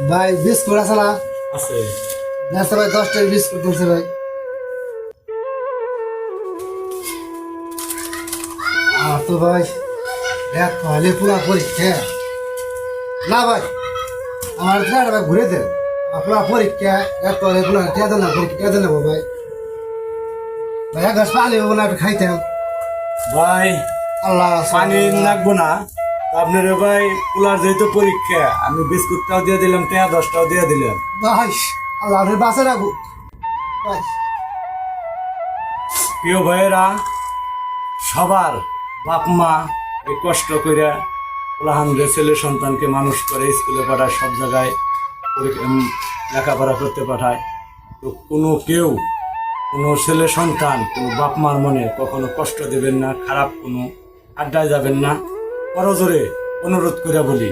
ভাই বিস্কুট আছে না? আছে। আছে ভাই, 10টার বিস্কুট আছে ভাই। আর তো ভাই এক হলে পুরা পরীক্ষা না ভাই, আমার ফ্ল্যাট ভাই ঘুরে দেন। আমার পুরা পরীক্ষা এক হলে পুরা টিয়া দেন না, পরীক্ষা টিয়া দেন না ভাই। ভাই এক গাছ পানি হবো না, একটু খাইতাম। ভাই আল্লাহ পানি লাগবো না তো আপনার ভাই পোলার যেহেতু পরীক্ষা আমি বিস্কুটটাও দিয়ে দিলাম, টেয়া 10টাও দিয়ে দিলাম। ভাই আল্লাহ বাঁচে রাখবো ভাই। প্রিয় ভাইয়েরা, সবার বাপ মা এই কষ্ট করে পোলাহানদের ছেলে সন্তানকে মানুষ করে স্কুলে পাঠায়, সব জায়গায় লেখাপড়া করতে পাঠায়। তো কোনো ছেলে সন্তান কোনো বাপ মার মনে কখনো কষ্ট দেবেন না, খারাপ কোনো আড্ডায় যাবেন না। করজোরে অনুরোধ করে বলি,